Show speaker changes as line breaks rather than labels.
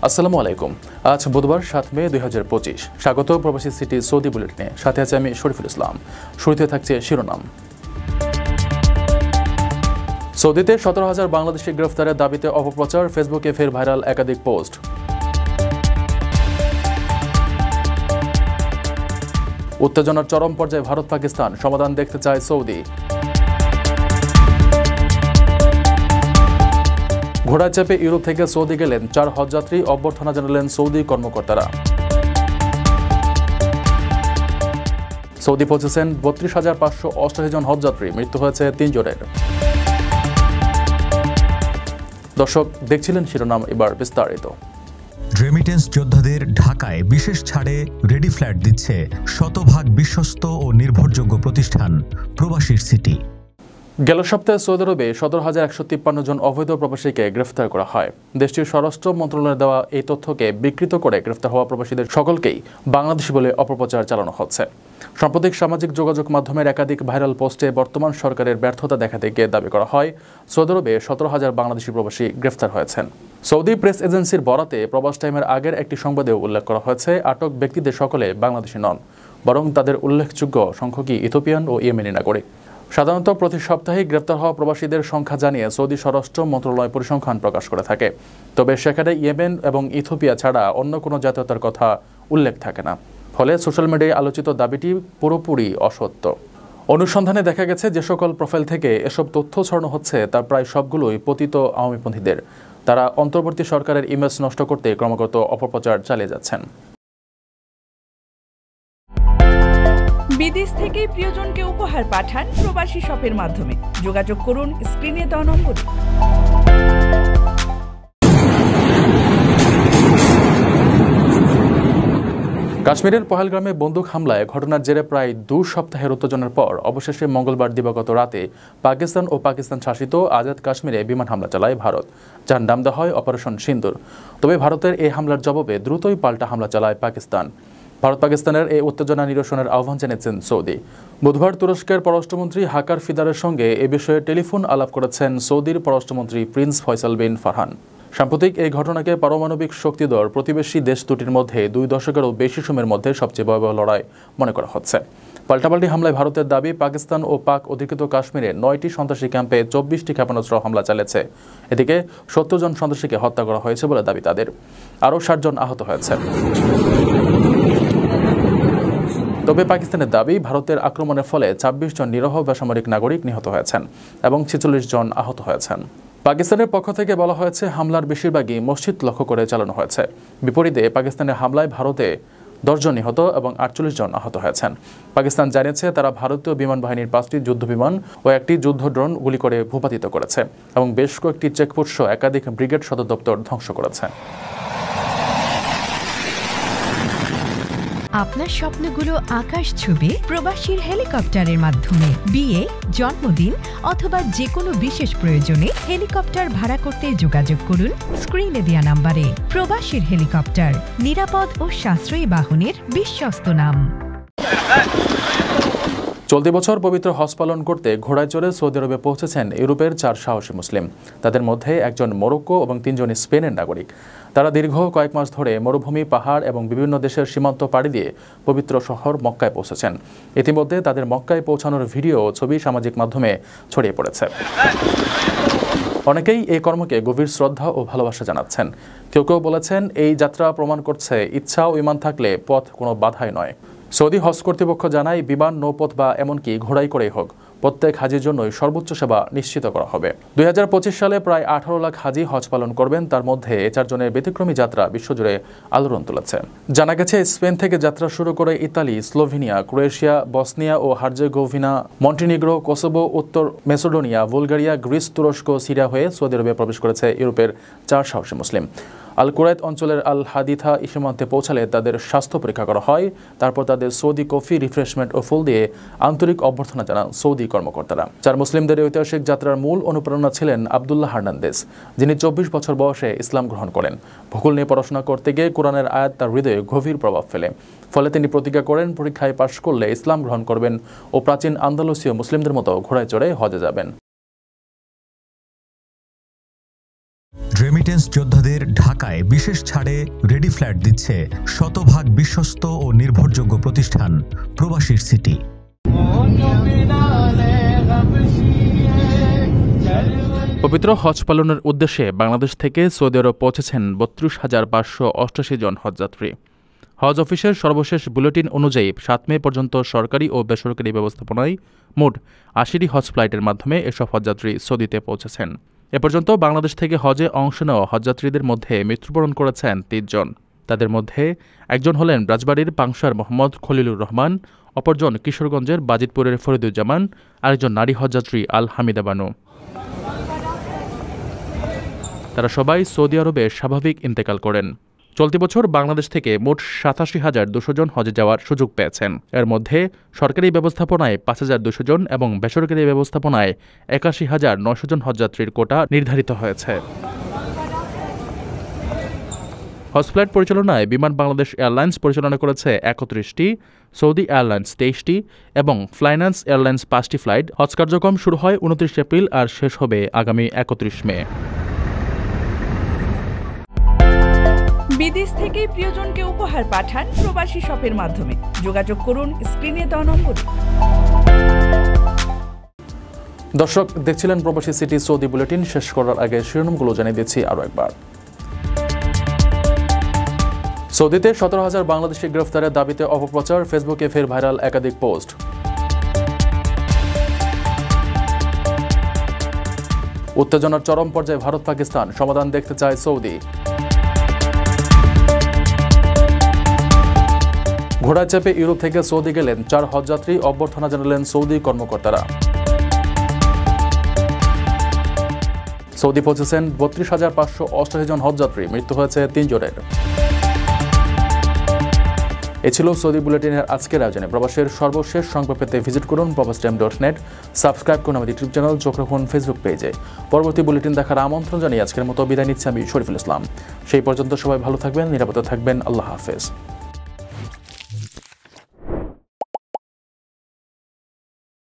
আসসালামু আলাইকুম। আজ বুধবার ৭ মে ২০২৫। স্বাগত প্রবাসী সিটি সৌদি বুলেটিনে। সাথে আছে আমি শরীফুল ইসলাম। শুরুতে থাকছে শিরোনাম। সৌদিতে ১৭,০০০ বাংলাদেশি গ্রেফতারের দাবিতে অপপ্রচার, ফেসবুকে ফের ভাইরাল একাধিক পোস্ট। উত্তেজনার চরম পর্যায়ে ভারত পাকিস্তান, সমাধান দেখতে চায় সৌদি। ঘোড়া চেপে ইউরোপ থেকে সৌদি গেলেন ৪ হজযাত্রী, অভ্যর্থনা জানালেন সৌদি কর্মকর্তারা। সৌদি পৌঁছেছেন ৩২,৫৮৮ জন হজযাত্রী, মৃত্যু হয়েছে ৩ জনের। দর্শক দেখছিলেন শিরোনাম, এবার বিস্তারিত।
রেমিটেন্স যোদ্ধাদের ঢাকায় বিশেষ ছাড়ে রেডি ফ্ল্যাট দিচ্ছে শতভাগ বিশ্বস্ত ও নির্ভরযোগ্য প্রতিষ্ঠান প্রবাসীর সিটি।
গেল সপ্তাহে সৌদি আরবে ১৭,১৫৩ জন অবৈধ প্রবাসীকে গ্রেফতার করা হয়। দেশটির স্বরাষ্ট্র মন্ত্রণালয়ের দেওয়া এই তথ্যকে বিকৃত করে গ্রেফতার হওয়া প্রবাসীদের সকলকেই বাংলাদেশি বলে অপপ্রচার চালানো হচ্ছে। সাম্প্রতিক সামাজিক যোগাযোগ মাধ্যমের একাধিক ভাইরাল পোস্টে বর্তমান সরকারের ব্যর্থতা দেখাতে গিয়ে দাবি করা হয় সৌদি আরবে ১৭,০০০ বাংলাদেশি প্রবাসী গ্রেফতার হয়েছেন। সৌদি প্রেস এজেন্সির বরাতে প্রবাস টাইমের আগের একটি সংবাদেও উল্লেখ করা হয়েছে আটক ব্যক্তিদের সকলে বাংলাদেশি নন, বরং তাদের উল্লেখযোগ্য সংখ্যকই ইথিওপিয়ান ও ইয়েমেনি নাগরিক। সাধারণত প্রতি সপ্তাহে গ্রেপ্তার হওয়া প্রবাসীদের সংখ্যা জানিয়ে সৌদি স্বরাষ্ট্র মন্ত্রণালয় পরিসংখ্যান প্রকাশ করে থাকে। তবে সেখানে ইয়েমেন এবং ইথিওপিয়া ছাড়া অন্য কোনো জাতীয়তার কথা উল্লেখ থাকে না। ফলে সোশ্যাল মিডিয়ায় আলোচিত দাবিটি পুরোপুরি অসত্য। অনুসন্ধানে দেখা গেছে যে সকল প্রোফাইল থেকে এসব তথ্য ছড়ানো হচ্ছে তার প্রায় সবগুলোই পতিত আওয়ামীপন্থীদের। তারা অন্তর্বর্তী সরকারের ইমেজ নষ্ট করতে ক্রমাগত অপপ্রচার চালিয়ে যাচ্ছেন।
বিদেশ থেকে প্রিয়জনকে উপহার পাঠান প্রবাসী শপের মাধ্যমে। যোগাযোগ করুন স্ক্রিনে দেওয়া নম্বরে।
কাশ্মীরের পহেলগ্রামে বন্দুক হামলায় ঘটনার জেরে প্রায় ২ সপ্তাহের উত্তেজনার পর অবশেষে মঙ্গলবার দিবাগত রাতে পাকিস্তান ও পাকিস্তান শাসিত আজাদ কাশ্মীরে বিমান হামলা চালায় ভারত, যার নাম দেওয়া হয় অপারেশন সিন্দুর। তবে ভারতের এই হামলার জবাবে দ্রুতই পাল্টা হামলা চালায় পাকিস্তান। ভারত পাকিস্তানের এই উত্তেজনা নিরসনের আহ্বান জানিয়েছেন সৌদি। বুধবার তুরস্কের পররাষ্ট্রমন্ত্রী হাকার ফিদারের সঙ্গে এ বিষয়ে টেলিফোন আলাপ করেছেন সৌদির পররাষ্ট্রমন্ত্রী প্রিন্স ফয়সাল বিন ফারহান। সাম্প্রতিক এই ঘটনাকে পারমাণবিক শক্তিধর প্রতিবেশী দেশ দুটির মধ্যে ২ দশকেরও বেশি সময়ের মধ্যে সবচেয়ে ভয়াবহ লড়াই মনে করা হচ্ছে। পাল্টাপাল্টি হামলায় ভারতের দাবি, পাকিস্তান ও পাক অধিকৃত কাশ্মীরে ৯টি সন্ত্রাসী ক্যাম্পে ২৪টি ক্ষেপণাস্ত্র হামলা চালিয়েছে। এদিকে ৭০ জন সন্ত্রাসীকে হত্যা করা হয়েছে বলে দাবি তাদের। আরও ৬০ জন আহত হয়েছে। তবে পাকিস্তানের দাবি, ভারতের আক্রমণের ফলে ২৬ জন নিরীহ বেসামরিক নাগরিক নিহত হয়েছেন এবং ৪৬ জন আহত হয়েছেন। পাকিস্তানের পক্ষ থেকে বলা হয়েছে হামলার বেশিরভাগই মসজিদ লক্ষ্য করে চালানো হয়েছে। বিপরীতে পাকিস্তানের হামলায় ভারতে ১০ জন নিহত এবং ৪৮ জন আহত হয়েছেন। পাকিস্তান জানিয়েছে তারা ভারতীয় বিমান বাহিনীর ৫টি যুদ্ধবিমান ও একটি যুদ্ধ ড্রোন গুলি করে ভূপাতিত করেছে এবং বেশ কয়েকটি চেকপোস্ট সহ একাধিক ব্রিগেড সদর দপ্তর ধ্বংস করেছে।
আপনার স্বপ্নগুলো আকাশ ছুবে প্রবাসীর হেলিকপ্টারের মাধ্যমে। বিয়ে, জন্মদিন অথবা যে কোনো বিশেষ প্রয়োজনে হেলিকপ্টার ভাড়া করতে যোগাযোগ করুন স্ক্রিনে দেওয়া নাম্বারে। প্রবাসীর হেলিকপ্টার, নিরাপদ ও সাশ্রয়ী বাহনের বিশ্বস্ত নাম।
চলতি বছর পবিত্র হজ পালন করতে ঘোড়ায় চড়ে সৌদি আরবে পৌঁছেছেন ইউরোপের ৪ সাহসী মুসলিম। তাদের মধ্যে একজন মরক্কো এবং ৩ জন স্পেনের নাগরিক। তারা দীর্ঘ কয়েক মাস ধরে মরুভূমি, পাহাড় এবং বিভিন্ন দেশের সীমান্ত পাড়ি দিয়ে পবিত্র শহর মক্কায় পৌঁছেছেন। ইতিমধ্যে তাদের মক্কায় পৌঁছানোর ভিডিও ও ছবি সামাজিক মাধ্যমে ছড়িয়ে পড়েছে। অনেকেই এই কর্মকে গভীর শ্রদ্ধা ও ভালোবাসা জানাচ্ছেন। কেউ কেউ বলেছেন, এই যাত্রা প্রমাণ করছে ইচ্ছা ও ঈমান থাকলে পথ কোনো বাধাই নয়। সৌদি হজ কর্তৃপক্ষ জানায়, বিমান, নৌপথ বা এমনকি ঘোড়াই করেই হোক, প্রত্যেক হাজির জন্যই সর্বোচ্চ সেবা নিশ্চিত করা হবে। ২০২৫ সালে প্রায় ১৮ লাখ হাজি হজ পালন করবেন। তার মধ্যে ৪ জনের ব্যতিক্রমী যাত্রা বিশ্বজুড়ে আলোড়ন তুলেছে। জানা গেছে, স্পেন থেকে যাত্রা শুরু করে ইতালি, স্লোভেনিয়া, ক্রোয়েশিয়া, বসনিয়া ও হার্জেগোভিনা, মন্টিনিগ্রো, কোসোভো, উত্তর মেসিডোনিয়া, বুলগেরিয়া, গ্রিস, তুরস্ক, সিরিয়া হয়ে সৌদি আরবে প্রবেশ করেছে ইউরোপের ৪ সাহসী মুসলিম। আল কুরাইত অঞ্চলের আল হাদিথা সীমান্তে পৌঁছালে তাদের স্বাস্থ্য পরীক্ষা করা হয়। তারপর তাদের সৌদি কফি, রিফ্রেশমেন্ট ও ফুল দিয়ে আন্তরিক অভ্যর্থনা জানান সৌদি কর্মকর্তারা। ৪ মুসলিমদের ঐতিহাসিক যাত্রার মূল অনুপ্রেরণা ছিলেন আবদুল্লাহ হার্নান্দেজ, যিনি ২৪ বছর বয়সে ইসলাম গ্রহণ করেন। ভূগোল নিয়ে পড়াশোনা করতে গিয়ে কোরআনের আয়াত তার হৃদয়ে গভীর প্রভাব ফেলে। ফলে তিনি প্রতিজ্ঞা করেন, পরীক্ষায় পাশ করলে ইসলাম গ্রহণ করবেন ও প্রাচীন আন্দালুসীয় মুসলিমদের মতো ঘোড়ায় চড়ে হজে যাবেন।
রেমিটেন্স রেমিটেন্স যোদ্ধাদের ঢাকায় বিশেষ ছাড়ে রেডি ফ্ল্যাট দিচ্ছে শতভাগ বিশ্বস্ত ও নির্ভরযোগ্য প্রতিষ্ঠান প্রবাসীর সিটি।
পবিত্র হজ পালনের উদ্দেশ্যে বাংলাদেশ থেকে সৌদি আরব পৌঁছেছেন ৩২,৫৮৮ জন হজযাত্রী। হজ অফিসের সর্বশেষ বুলেটিন অনুযায়ী ৭ মে পর্যন্ত সরকারি ও বেসরকারি ব্যবস্থাপনায় মোট ৮০টি হজ ফ্লাইটের মাধ্যমে এসব হজযাত্রী সৌদিতে পৌঁছেছেন। এ পর্যন্ত বাংলাদেশ থেকে হজে অংশ নেওয়া হজযাত্রীদের মধ্যে মৃত্যুবরণ করেছেন ৩ জন। তাদের মধ্যে একজন হলেন রাজবাড়ীর পাংশার মোহাম্মদ খলিলুর রহমান, অপরজন কিশোরগঞ্জের বাজিতপুরের ফরিদুজ্জামান, আরেকজন নারী হজযাত্রী আল হামিদা বানু। তারা সবাই সৌদি আরবে স্বাভাবিক ইন্তেকাল করেন। চলতি বছর বাংলাদেশ থেকে মোট ৮৭,২০০ জন হজে যাওয়ার সুযোগ পেয়েছেন। এর মধ্যে সরকারি ব্যবস্থাপনায় ৫,২০০ জন এবং বেসরকারি ব্যবস্থাপনায় ৮১,৯০০ জন হজযাত্রীর কোটা নির্ধারিত হয়েছে। হজ ফ্লাইট পরিচালনায় বিমান বাংলাদেশ এয়ারলাইন্স পরিচালনা করেছে ৩১টি, সৌদি এয়ারলাইন্স ২৩টি এবং ফ্লাইনান্স এয়ারলাইন্স ৫টি ফ্লাইট। হজ কার্যক্রম শুরু হয় ২৯ এপ্রিল আর শেষ হবে আগামী ৩১ মে।
বিদেশ থেকে প্রিয়জনকে উপহার পাঠান প্রবাসী শপের মাধ্যমে। যোগাযোগ করুন স্ক্রিনে দেওয়া নম্বরে।
দর্শক দেখছিলেন প্রবাসী সিটি সৌদি বুলেটিন। শেষ করার আগে শিরোনামগুলো জানিয়ে দিচ্ছি আরও একবার। সৌদিতে ১৭,০০০ বাংলাদেশি গ্রেফতারের দাবিতে অপপ্রচার, ফেসবুকে ফের ভাইরাল একাধিক পোস্ট। উত্তেজনার চরম পর্যায়ে ভারত পাকিস্তান, সমাধান দেখতে চায় সৌদি। ঘোড়ায় চেপে ইউরোপ থেকে সৌদি গেলেন ৪ হজযাত্রী, অভ্যর্থনা জানালেন সৌদি কর্মকর্তারা। সৌদি পৌঁছেছেন ৩২,৫৮৮ জন হজযাত্রী, মৃত্যু হয়েছে ৩ জনের। এ ছিল সৌদি বুলেটিনের আজকের আয়োজনে। প্রবাসের সর্বশেষ সংবাদ পেতে ভিজিট করুন probastyme.net, সাবস্ক্রাইব করুন আমাদের ইউটিউব চ্যানেল, চোখ রাখুন ফেসবুক পেজে। পরবর্তী বুলেটিন দেখার আমন্ত্রণ জানিয়ে আজকের মতো বিদায় নিচ্ছি আমি শরীফুল ইসলাম। সেই পর্যন্ত সবাই ভালো থাকবেন, নিরাপদে থাকবেন। আল্লাহ হাফেজ।